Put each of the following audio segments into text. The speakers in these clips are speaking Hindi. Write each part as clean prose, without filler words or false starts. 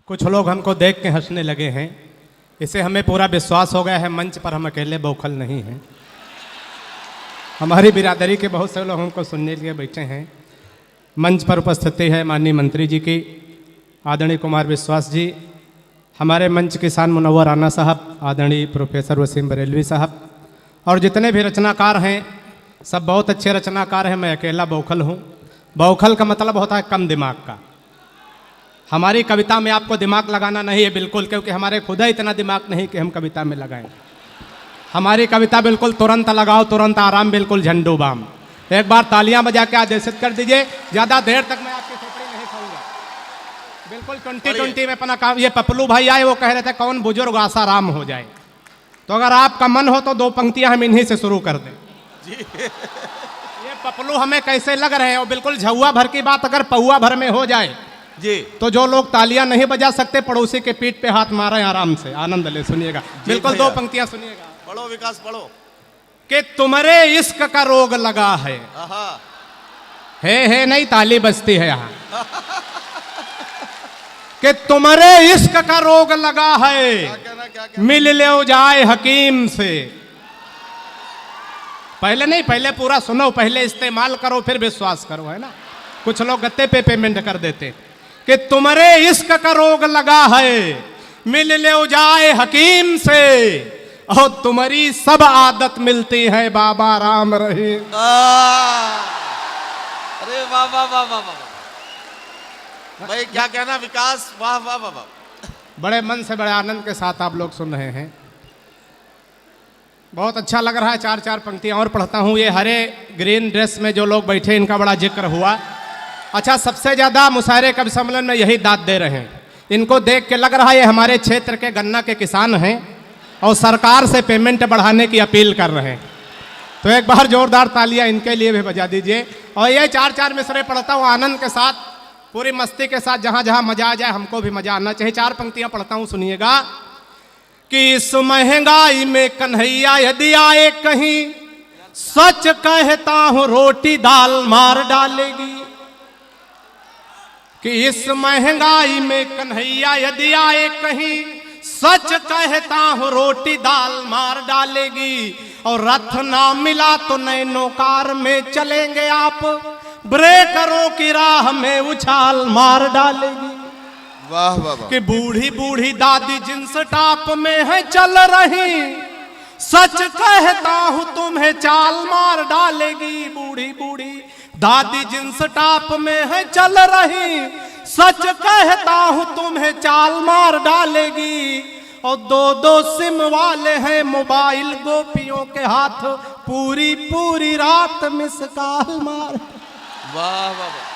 कुछ लोग हमको देख के हंसने लगे हैं, इसे हमें पूरा विश्वास हो गया है मंच पर हम अकेले बौखल नहीं हैं। हमारी बिरादरी के बहुत से लोग हमको सुनने के लिए बैठे हैं। मंच पर उपस्थिति है माननीय मंत्री जी की, आदरणीय कुमार विश्वास जी, हमारे मंच किसान मुनव्वर राना साहब, आदरणीय प्रोफेसर वसीम बरेलवी साहब, और जितने भी रचनाकार हैं सब बहुत अच्छे रचनाकार हैं। मैं अकेला बौखल हूँ। बौखल का मतलब होता है कम दिमाग का। हमारी कविता में आपको दिमाग लगाना नहीं है बिल्कुल, क्योंकि हमारे खुद ही इतना दिमाग नहीं कि हम कविता में लगाएं। हमारी कविता बिल्कुल तुरंत लगाओ, तुरंत आराम, बिल्कुल झंडू बाम। एक बार तालियां बजा के आदेशित कर दीजिए। ज़्यादा देर तक मैं आपकी खोपड़ी नहीं खाऊंगा। बिल्कुल 2020 में अपना काम। ये पपलू भाई आए, वो कह रहे थे कौन बुजुर्ग आसाराम हो जाए, तो अगर आपका मन हो तो दो पंक्तियां हम इन्हीं से शुरू कर दें जी। ये पपलू हमें कैसे लग रहे हैं, और बिल्कुल झुआ भर की बात अगर पौआ भर में हो जाए जी, तो जो लोग तालियां नहीं बजा सकते पड़ोसी के पीठ पे हाथ मारे आराम से, आनंद ले। सुनिएगा, बिल्कुल दो पंक्तियां सुनिएगा। पढ़ो विकास, पढ़ो। कि तुम्हारे इश्क का रोग लगा है नहीं, ताली बजती है यहाँ। कि तुम्हारे इश्क का रोग लगा है, क्या? मिल ले जाए हकीम से। पहले नहीं, पहले पूरा सुनो, पहले इस्तेमाल करो फिर विश्वास करो, है ना। कुछ लोग गत्ते पे पेमेंट कर देते। कि तुम्हारे इश्क का रोग लगा है, मिल ले जाए हकीम से, और तुम्हारी सब आदत मिलती है बाबा राम रहे। अरे वाह वाह वाह वाह वाह भाई, क्या कहना विकास, वाह वाह वाह वाह। बड़े मन से, बड़े आनंद के साथ आप लोग सुन रहे हैं, बहुत अच्छा लग रहा है। चार चार पंक्तियां और पढ़ता हूं। ये हरे ग्रीन ड्रेस में जो लोग बैठे इनका बड़ा जिक्र हुआ। अच्छा, सबसे ज्यादा मुशायरे कवि सम्मेलन में यही दाद दे रहे हैं। इनको देख के लग रहा है ये हमारे क्षेत्र के गन्ना के किसान हैं और सरकार से पेमेंट बढ़ाने की अपील कर रहे हैं। तो एक बार जोरदार तालियां इनके लिए भी बजा दीजिए। और ये चार चार मिसरे पढ़ता हूँ आनंद के साथ, पूरी मस्ती के साथ, जहां जहां मजा आ जाए हमको भी मजा आना चाहिए। चार पंक्तियां पढ़ता हूं, सुनिएगा। कि इस महंगाई में कन्हैया यदि आए कहीं, सच कहता हूं रोटी दाल मार डालेगी। कि इस महंगाई में कन्हैया यदि आए कहीं, सच कहता हूं रोटी दाल मार डालेगी। और रथ ना मिला तो नैनो कार में चलेंगे आप, ब्रेकरों की राह में उछाल मार डालेगी। वाह वाह वाह। कि बूढ़ी बूढ़ी दादी जींस टॉप में है चल रही, सच कहता हूं तुम्हें चाल मार डालेगी। बूढ़ी बूढ़ी दादी जींस टॉप में है चल रही, सच कहता हूं तुम्हें चाल मार डालेगी। और दो दो सिम वाले हैं मोबाइल गोपियों के हाथ, पूरी पूरी रात मिस कॉल मार। वाह वाह वाह।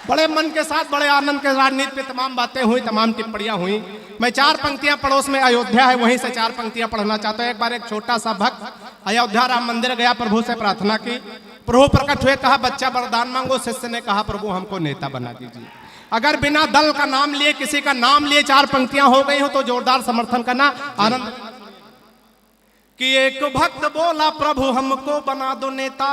बड़े मन के साथ, बड़े आनंद के राजनीति पे तमाम बातें हुई, तमाम टिप्पणियां हुई। मैं चार पंक्तियां, पड़ोस में अयोध्या है वहीं से चार पंक्तियां पढ़ना चाहता हूं। एक बार एक छोटा सा भक्त अयोध्या राम मंदिर गया, प्रभु से प्रार्थना की, प्रभु प्रकट हुए, कहा बच्चा वरदान मांगो। शिष्य ने कहा प्रभु हमको नेता बना दीजिए। अगर बिना दल का नाम लिए, किसी का नाम लिए चार पंक्तियां हो गई हो तो जोरदार समर्थन करना, आनंद। कि एक भक्त बोला प्रभु हमको बना दो नेता,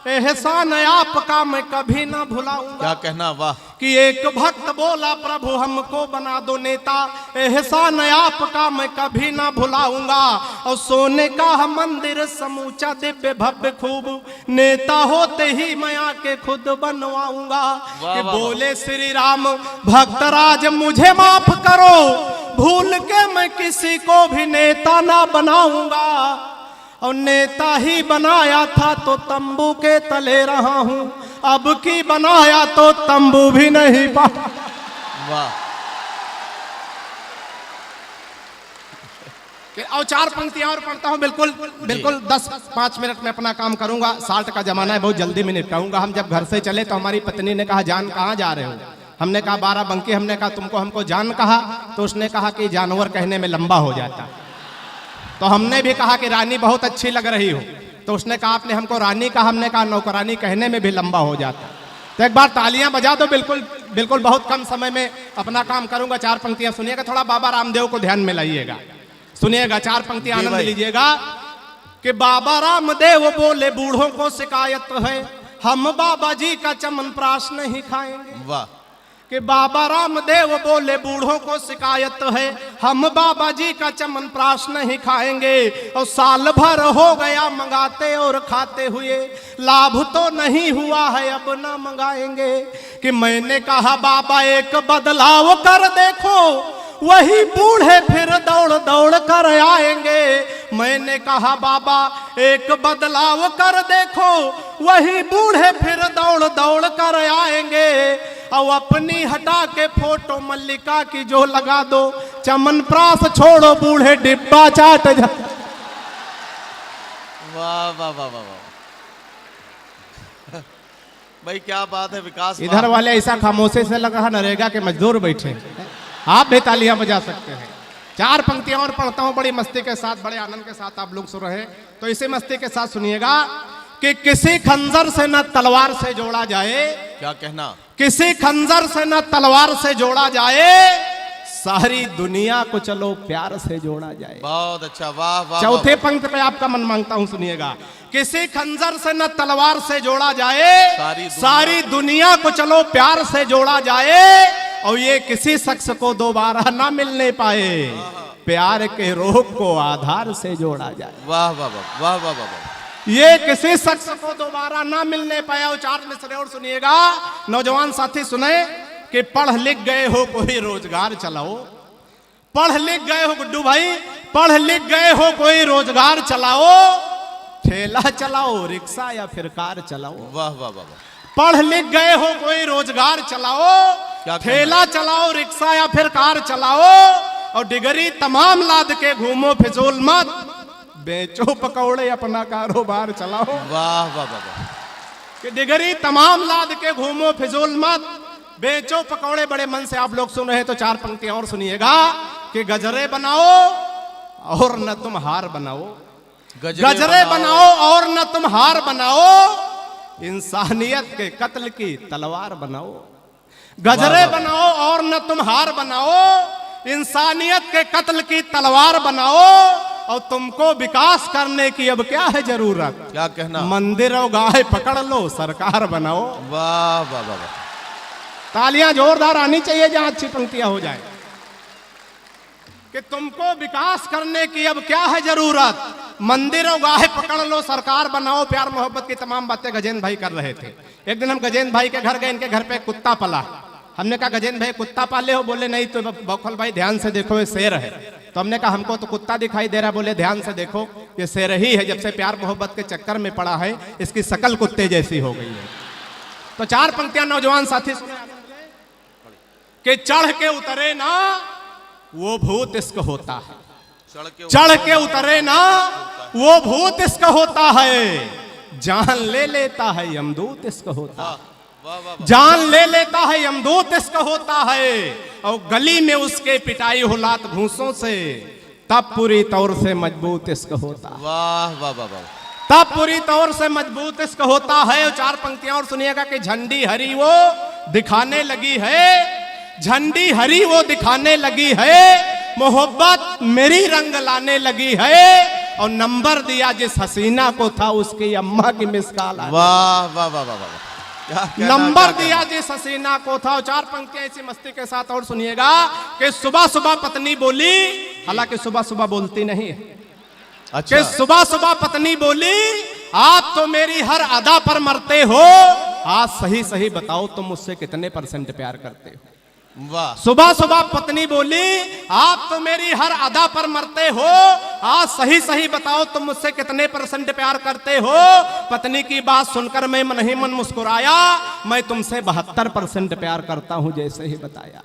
एहसान आपका मैं कभी ना भुलाऊंगा। क्या कहना, वाह। कि एक भक्त बोला प्रभु हमको बना दो नेता, एहसान आपका मैं कभी ना भुलाऊंगा। और सोने का मंदिर समूचा दिव्य भव्य खूब, नेता होते ही मैं आके खुद बनवाऊंगा। कि बोले श्री राम भक्तराज मुझे माफ करो, भूल के मैं किसी को भी नेता ना बनाऊंगा। और नेता ही बनाया था तो तंबू के तले रहा हूं, अब की बनाया तो तंबू भी नहीं पा। वाह। और चार पंक्तियां और पढ़ता हूं, बिल्कुल 10-5 मिनट में अपना काम करूंगा। 60 का जमाना है, बहुत जल्दी में निपटाऊंगा। हम जब घर से चले तो हमारी पत्नी ने कहा जान कहाँ जा रहे हो? हमने कहा बाराबंकी। हमने कहा तुमको हमको जान कहा? तो उसने कहा कि जानवर कहने में लंबा हो जाता। तो हमने भी कहा कि रानी बहुत अच्छी लग रही हो, तो उसने कहा आपने हमको रानी कहा, हमने कहा नौकरानी कहने में भी लंबा हो जाता। तो एक बार तालियां बजा दो। बिल्कुल बहुत कम समय में अपना काम करूंगा। चार पंक्तियां सुनिएगा, थोड़ा बाबा रामदेव को ध्यान में लाइएगा, सुनिएगा। चार पंक्तियां आनंद लीजिएगा। कि बाबा रामदेव बोले बूढ़ों को शिकायत है, हम बाबा जी का चमन प्राश नहीं खाएंगे। वाह। कि बाबा रामदेव बोले बूढ़ों को शिकायत है, हम बाबा जी का चमनप्राश नहीं खाएंगे, और साल भर हो गया मंगाते और खाते हुए, लाभ तो नहीं हुआ है अब ना मंगाएंगे। कि मैंने कहा बाबा एक बदलाव कर देखो, वही बूढ़े फिर दौड़ दौड़ कर आएंगे। मैंने कहा बाबा एक बदलाव कर देखो, वही बूढ़े फिर दौड़ दौड़ कर आएंगे। और अपनी हटा के फोटो मल्लिका की जो लगा दो, चमनप्राश छोड़ो बूढ़े डिब्बा चाट जा। वाह वाह वाह वाह वाह भाई क्या बात है विकास। इधर वाले ऐसा खामोशी से लगा नरेगा के मजदूर बैठे, आप भी तालियां बजा सकते हैं। 4 पंक्तियां और पढ़ता हूं बड़ी मस्ती के साथ, बड़े आनंद के साथ आप लोग सुन रहे हैं, तो इसी मस्ती के साथ सुनिएगा। कि किसी खंजर से न तलवार से जोड़ा जाए, क्या कहना, किसी खंजर से न तलवार से जोड़ा जाए, सारी दुनिया को चलो प्यार से जोड़ा जाए। बहुत अच्छा, वाह वाह। चौथे पंक्ति पे आपका मन मांगता हूं, सुनिएगा। किसी खंजर से न तलवार से जोड़ा जाए, सारी दुनिया को चलो प्यार से जोड़ा जाए, और ये किसी शख्स को दोबारा ना मिलने पाए, प्यार के रोग को आधार से जोड़ा जाए। वाह वाह वाह वाह वाह वाह। ये किसी शख्स को दोबारा ना मिलने पाया। और 4 मिसरे और सुनिएगा, नौजवान साथी सुने। कि पढ़ लिख गए हो कोई रोजगार चलाओ, पढ़ लिख गए हो गुड्डू भाई, पढ़ लिख गए हो कोई रोजगार चलाओ, ठेला चलाओ रिक्शा या फिर कार चलाओ। वाह वाह वाह। पढ़ लिख गए हो कोई रोजगार चलाओ, ठेला चलाओ रिक्शा या फिर कार चलाओ, और डिग्री तमाम लाद के घूमो फिजूल मत, बेचो पकौड़े अपना कारोबार चलाओ। वाह वाह वाह। कि डिग्री तमाम लाद के घूमो फिजूल मत, बेचो पकौड़े। बड़े मन से आप लोग सुन रहे हैं तो 4 पंक्तियां और सुनिएगा। कि गजरे बनाओ और न तुम हार बनाओ, गजरे बनाओ और न तुम हार बनाओ, इंसानियत के कत्ल की तलवार बनाओ। गजरे बनाओ और न तुम हार बनाओ, इंसानियत के कत्ल की तलवार बनाओ, और तुमको विकास करने की अब क्या है जरूरत, क्या कहना, मंदिर और गाय पकड़ लो सरकार बनाओ। वाह वाह वाह। तालियां जोरदार आनी चाहिए जहां अच्छी पंक्तियां हो जाए। कि तुमको विकास करने की अब क्या है जरूरत, मंदिर और गाय पकड़ लो सरकार बनाओ। प्यार मोहब्बत की तमाम बातें गजेंद्र भाई कर रहे थे। एक दिन हम गजेंद्र भाई के घर गए, इनके घर पे कुत्ता पला। हमने कहा गजेंद्र भाई कुत्ता पाले हो? बोले नहीं। तो बौखल भाई ध्यान से देखो ये शेर है। तो हमने कहा हमको तो कुत्ता दिखाई दे रहा। बोले ध्यान से देखो ये शेर ही है, जब से प्यार मोहब्बत के चक्कर में पड़ा है इसकी शकल कुत्ते जैसी हो गई है। तो 4 पंक्तियां नौजवान साथी कि चढ़ के उतरे ना वो भूत इश्क होता है, चढ़ के उतरे ना वो भूत इश्क होता है, जान ले लेता है यमदूत इश्क होता है, जान ले लेता है यमदूत इश्क होता है, और गली में उसके पिटाई हो लात घूंसों से, तब पूरी तौर से मजबूत इश्क होता है। वाह वाह वाह वाह। तब पूरी तौर से मजबूत इश्क होता है। और 4 पंक्तियां और सुनिएगा। कि झंडी हरी वो दिखाने लगी है, झंडी हरी वो दिखाने लगी है, मोहब्बत मेरी रंग लाने लगी है, और नंबर दिया जिस हसीना को था उसकी अम्मा की मिसकाल। वाह वाह वाह वाह। नंबर दिया जिस हसीना को था। और 4 पंक्तियां इसी मस्ती के साथ और सुनिएगा। कि सुबह सुबह पत्नी बोली, हालांकि सुबह सुबह बोलती नहीं है। अच्छा। कि सुबह सुबह पत्नी बोली, आप तो मेरी हर अदा पर मरते हो, आज सही सही बताओ तुम मुझसे कितने % प्यार करते हो। वाह। सुबह सुबह पत्नी बोली, आप तो मेरी हर अदा पर मरते हो, आज सही सही बताओ तुम मुझसे कितने % प्यार करते हो। पत्नी की बात सुनकर मैं मन ही मन मुस्कुराया, मैं तुमसे 72% प्यार करता हूं जैसे ही बताया,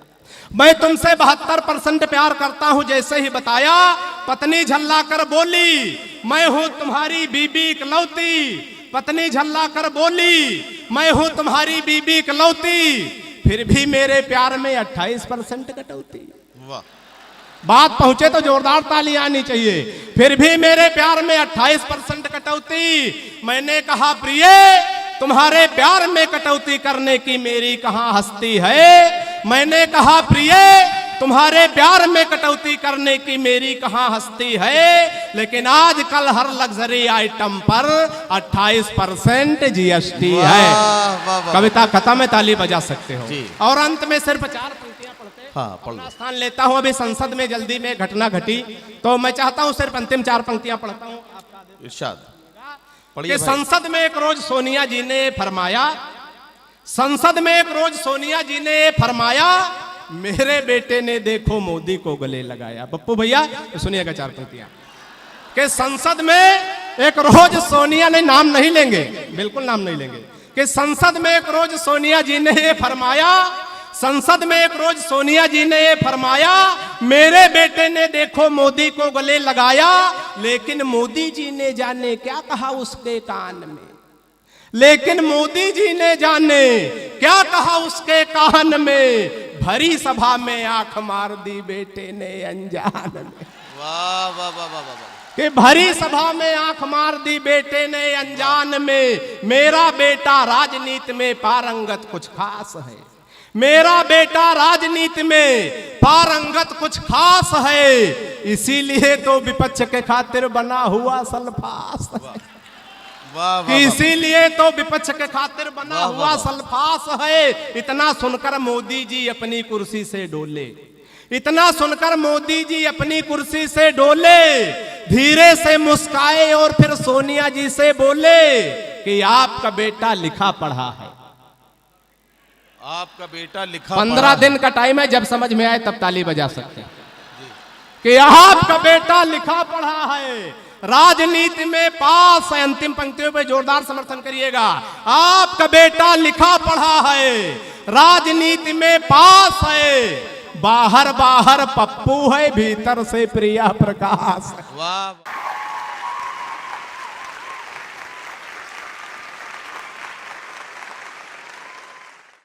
मैं तुमसे 72% प्यार करता हूं जैसे ही बताया। पत्नी झल्ला कर बोली, मैं हूं तुम्हारी बीबी इकलौती, पत्नी झल्ला कर बोली, मैं हूं तुम्हारी बीबी इकलौती, फिर भी मेरे प्यार में 28% कटौती। वाह। बात पहुंचे तो जोरदार तालियां आनी चाहिए। फिर भी मेरे प्यार में 28% कटौती। मैंने कहा प्रिय तुम्हारे प्यार में कटौती करने की मेरी कहां हस्ती है। मैंने कहा प्रिय तुम्हारे प्यार में कटौती करने की मेरी कहां हस्ती है, लेकिन आजकल हर लग्जरी आइटम पर 28% जीएसटी है। वाह, वाह, वाह। कविता खत्म है, ताली बजा सकते हो। जी। और अंत में सिर्फ 4 पंक्तियां पढ़ते हैं। हाँ, पढ़ लो। अपना स्थान लेता हूं। अभी संसद में जल्दी में घटना घटी, तो मैं चाहता हूं सिर्फ अंतिम 4 पंक्तियां पढ़ता हूं। इरशाद कि पढ़िए भाई। संसद में एक रोज सोनिया जी ने फरमाया, संसद में एक रोज सोनिया जी ने फरमाया, मेरे बेटे ने देखो मोदी को गले लगाया। पप्पू भैया तो सुनिएगा 4 पंक्तियां। कि संसद में एक रोज सोनिया ने, नाम नहीं लेंगे, बिल्कुल नाम नहीं लेंगे, कि संसद में एक रोज सोनिया जी ने ये फरमाया, संसद में एक रोज सोनिया जी ने ये फरमाया, मेरे बेटे ने देखो मोदी को गले लगाया, लेकिन मोदी जी ने जाने क्या कहा उसके कान में, लेकिन मोदी जी ने जाने क्या कहा उसके कान में, भरी सभा में आंख मार दी बेटे ने अनजान में। वाह वाह वाह वाह वाह। कि भरी सभा में आंख मार दी बेटे ने अनजान में, मेरा बेटा राजनीति में पारंगत कुछ खास है, मेरा बेटा राजनीति में पारंगत कुछ खास है, इसीलिए तो विपक्ष के खातिर बना हुआ सल्फास है, वाह वाह। इसीलिए तो विपक्ष के खातिर बना वाह, हुआ वाह। सल्फास है। इतना सुनकर मोदी जी अपनी कुर्सी से डोले, इतना सुनकर मोदी जी अपनी कुर्सी से डोले, धीरे से मुस्काए और फिर सोनिया जी से बोले कि आपका बेटा लिखा पढ़ा है। आपका बेटा लिखा 15 दिन का टाइम है, जब समझ में आए तब ताली बजा सकते हैं। कि आपका बेटा लिखा पढ़ा है, राजनीति में पास है। अंतिम पंक्तियों पे जोरदार समर्थन करिएगा। आपका बेटा लिखा पढ़ा है, राजनीति में पास है, बाहर बाहर पप्पू है, भीतर से प्रिया प्रकाश है। वाह।